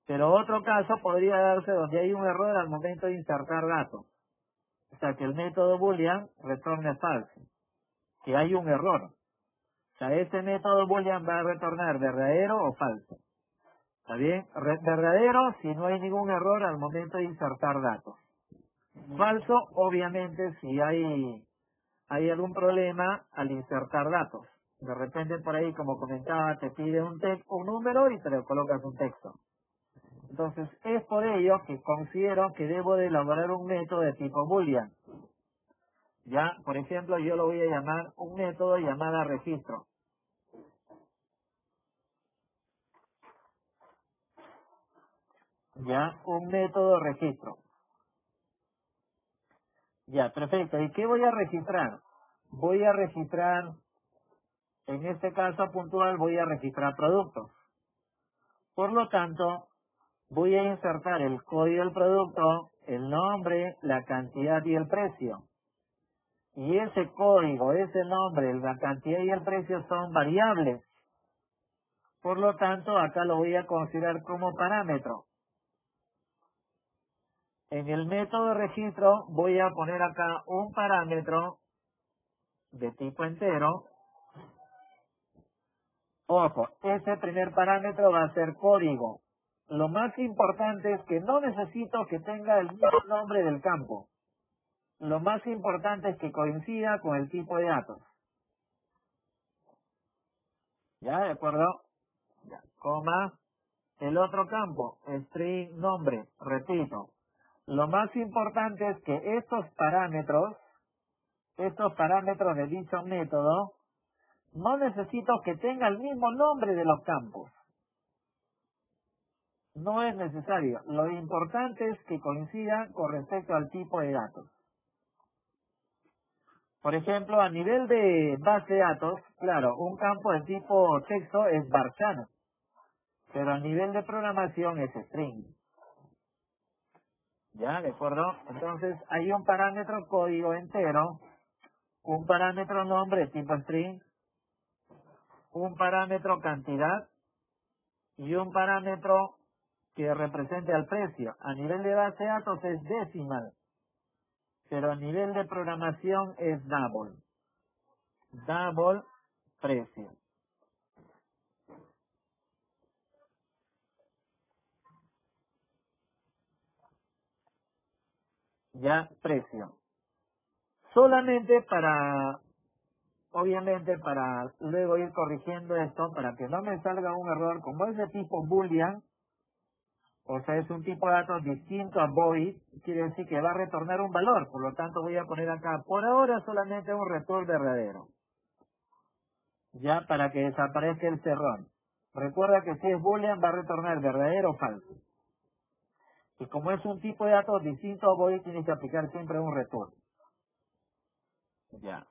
Pero otro caso podría darse donde hay un error al momento de insertar datos. O sea, que el método boolean retorne falso, que hay un error. O sea, ese método boolean va a retornar verdadero o falso. ¿Está bien? Verdadero si no hay ningún error al momento de insertar datos. Falso, obviamente, si hay algún problema al insertar datos. De repente por ahí, como comentaba, te pide un número y te le colocas un texto. Entonces, es por ello que considero que debo de elaborar un método de tipo boolean. Ya, por ejemplo, yo lo voy a llamar un método llamado registro. Ya, un método registro. Ya, perfecto. ¿Y qué voy a registrar? Voy a registrar, en este caso puntual, voy a registrar productos. Por lo tanto, voy a insertar el código del producto, el nombre, la cantidad y el precio. Y ese código, ese nombre, la cantidad y el precio son variables. Por lo tanto, acá lo voy a considerar como parámetro. En el método de registro voy a poner acá un parámetro de tipo entero Ojo, ese primer parámetro va a ser código. Lo más importante es que no necesito que tenga el mismo nombre del campo. Lo más importante es que coincida con el tipo de datos. ¿Ya? ¿De acuerdo? Ya. Coma. El otro campo, string nombre. Repito. Lo más importante es que estos parámetros de dicho método, no necesito que tenga el mismo nombre de los campos. No es necesario. Lo importante es que coincidan con respecto al tipo de datos. Por ejemplo, a nivel de base de datos, claro, un campo de tipo texto es varchar, pero a nivel de programación es string. ¿Ya? ¿De acuerdo? Entonces, hay un parámetro código entero, un parámetro nombre tipo string, un parámetro cantidad y un parámetro que represente al precio. A nivel de base de datos es decimal, pero a nivel de programación es double. Double precio. Ya precio. Solamente para, obviamente para luego ir corrigiendo esto, para que no me salga un error, como es de tipo boolean, o sea, es un tipo de datos distinto a void, quiere decir que va a retornar un valor, por lo tanto voy a poner acá, por ahora solamente un return verdadero, ya para que desaparezca el cerrón. Recuerda que si es boolean va a retornar verdadero o falso. Y como es un tipo de datos distinto a void, tienes que aplicar siempre un return. Ya.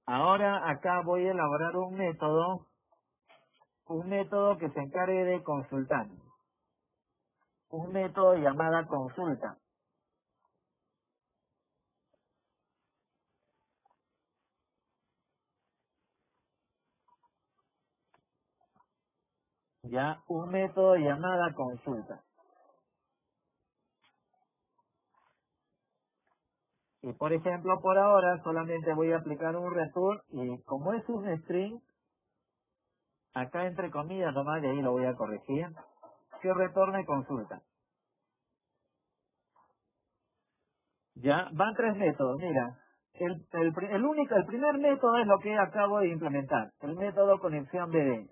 Ahora acá voy a elaborar un método que se encargue de consultar. Un método llamada consulta. Ya, un método llamada consulta. Y por ejemplo, por ahora solamente voy a aplicar un return y como es un string, acá entre comillas nomás, de ahí lo voy a corregir, que retorne consulta. Ya, van tres métodos, mira. El primer método es lo que acabo de implementar, el método conexión BD.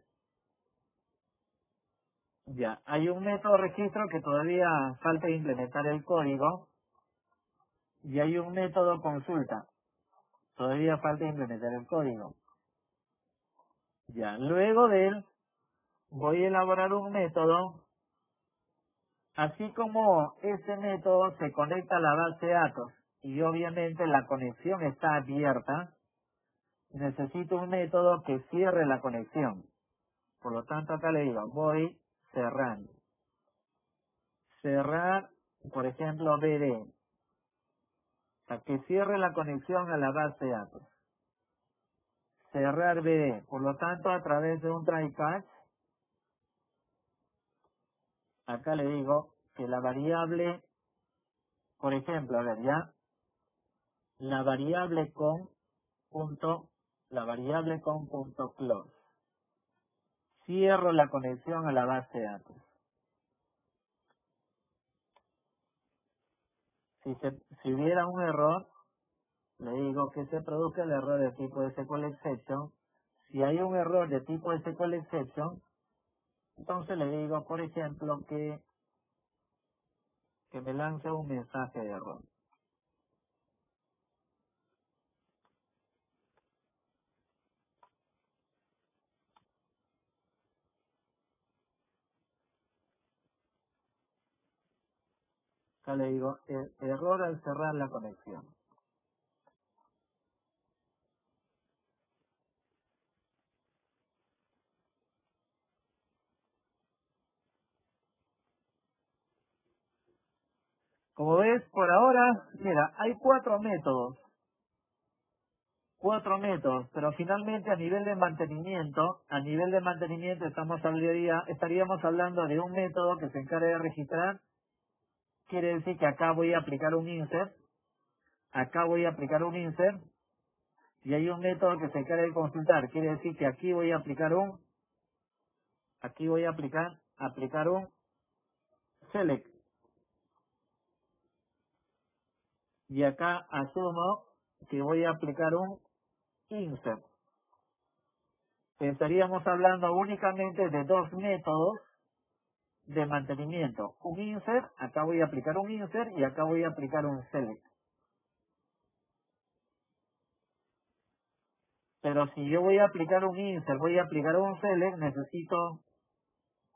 Ya, hay un método registro que todavía falta implementar el código y hay un método consulta, todavía falta implementar el código. Ya, luego de él voy a elaborar un método, así como este método se conecta a la base de datos y obviamente la conexión está abierta, necesito un método que cierre la conexión. Por lo tanto acá le digo, voy cerrando. Cerrar, por ejemplo, BD. O sea, que cierre la conexión a la base de datos. Cerrar BD. Por lo tanto, a través de un try catch, acá le digo que la variable, por ejemplo, a ver, ya, la variable con punto close. Cierro la conexión a la base de datos. Si hubiera un error, le digo que se produzca el error de tipo SQL exception. Si hay un error de tipo SQL exception, entonces le digo, por ejemplo, que me lance un mensaje de error. Acá le digo, error al cerrar la conexión. Como ves, por ahora, mira, hay cuatro métodos, pero finalmente a nivel de mantenimiento, estaríamos hablando de un método que se encarga de registrar. Quiere decir que acá voy a aplicar un insert, y hay un método que se encarga de consultar. Quiere decir que aquí voy a aplicar un Aquí voy a aplicar un select. Y acá asumo que voy a aplicar un insert. Estaríamos hablando únicamente de dos métodos de mantenimiento. Un insert, acá voy a aplicar un insert y acá voy a aplicar un select. Pero si yo voy a aplicar un insert, voy a aplicar un select,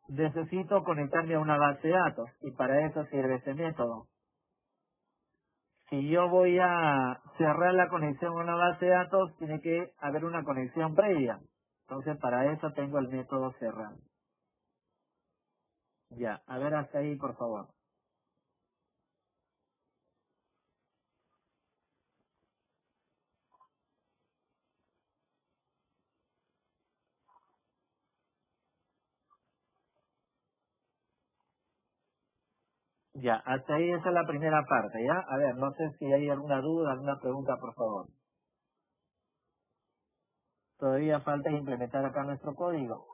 necesito conectarme a una base de datos y para eso sirve ese método. Si yo voy a cerrar la conexión a una base de datos, tiene que haber una conexión previa. Entonces para eso tengo el método cerrar. Ya, a ver hasta ahí por favor. Ya, hasta ahí esa es la primera parte, ¿ya? A ver, no sé si hay alguna duda, alguna pregunta, por favor. Todavía falta implementar acá nuestro código.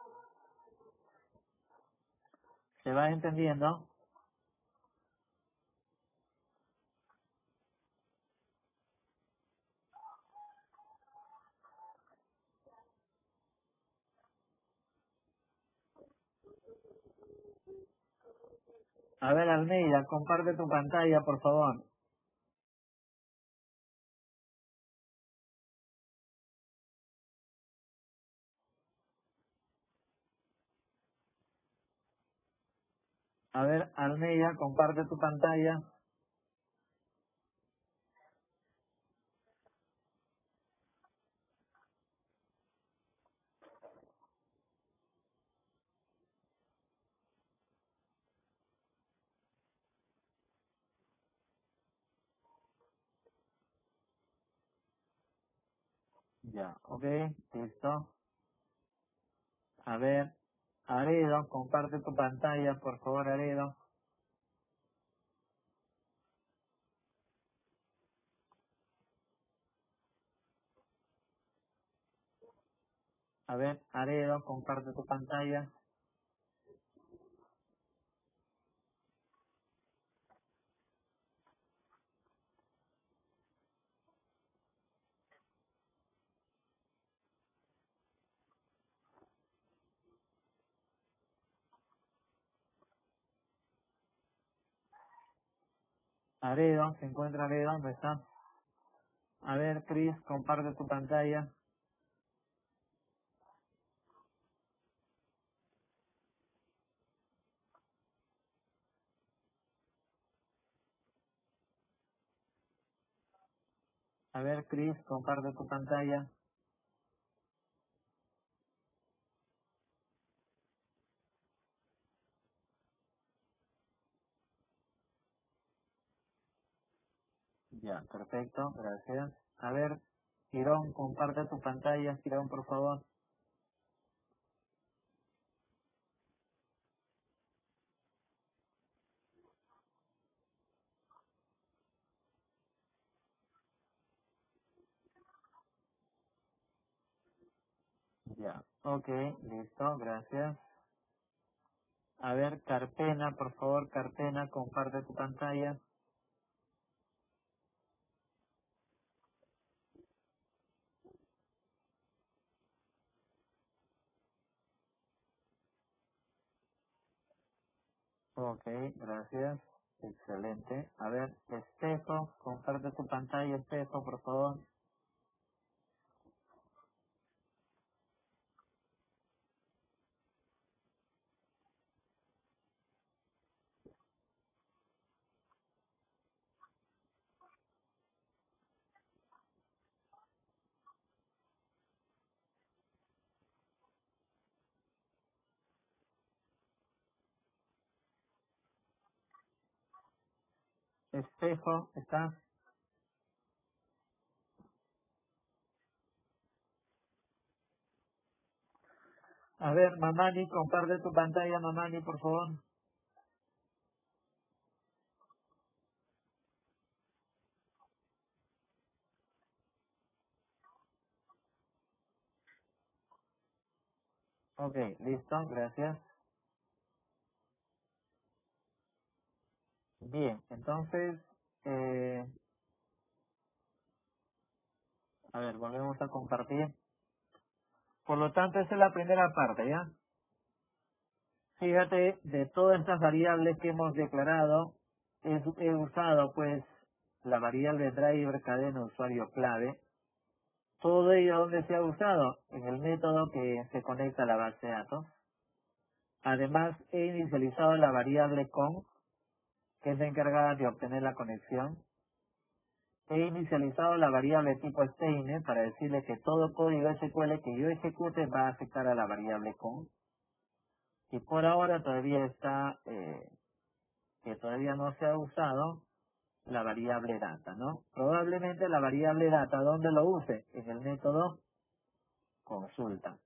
¿Se va entendiendo? A ver, Almeida, comparte tu pantalla, por favor. A ver, Almeida, comparte tu pantalla. Ya, ok, listo. A ver, Aredo, comparte tu pantalla, por favor, Aredo. A ver, Aredo, comparte tu pantalla. Aredo, ¿se encuentra Aredo? ¿Dónde está? A ver, Chris, comparte tu pantalla. A ver, Chris, comparte tu pantalla. Ya, perfecto, gracias. A ver, Girón, comparte tu pantalla, Girón, por favor. Ya, ok, listo, gracias. A ver, Carpena, por favor, Carpena, comparte tu pantalla. Ok, gracias. Excelente. A ver, Espejo, comparte tu pantalla, Espejo, por favor. Espejo, ¿está? A ver, Mamani, comparte tu pantalla, Mamani, por favor. Ok, listo, gracias. Bien, entonces, eh, a ver, volvemos a compartir. Por lo tanto, esa es la primera parte, ¿ya? Fíjate, de todas estas variables que hemos declarado, he usado pues la variable driver, cadena, usuario, clave. Todo ello, ¿dónde se ha usado? En el método que se conecta a la base de datos. Además, he inicializado la variable con, que es la encargada de obtener la conexión. He inicializado la variable tipo Steiner para decirle que todo código SQL que yo ejecute va a afectar a la variable con. Y por ahora todavía está, que todavía no se ha usado la variable data, ¿no? Probablemente la variable data, ¿dónde lo use? En el método consulta.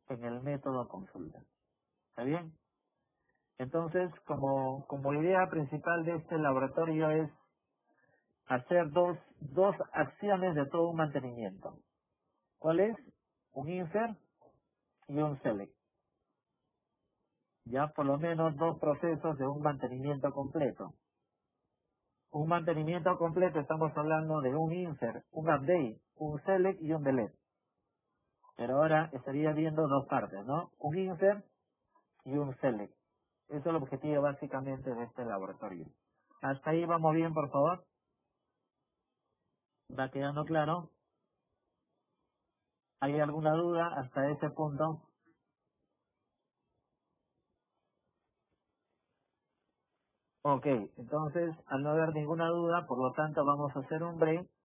En el método consulta. ¿Está bien? Entonces, como idea principal de este laboratorio es hacer dos acciones de todo un mantenimiento. ¿Cuál es? Un insert y un select. Ya por lo menos dos procesos de un mantenimiento completo. Un mantenimiento completo estamos hablando de un insert, un update, un select y un delete. Pero ahora estaría viendo dos partes, ¿no? Un insert y un select. Eso es el objetivo básicamente de este laboratorio. Hasta ahí vamos bien, por favor. ¿Va quedando claro? ¿Hay alguna duda hasta ese punto? Ok, entonces al no haber ninguna duda, por lo tanto vamos a hacer un break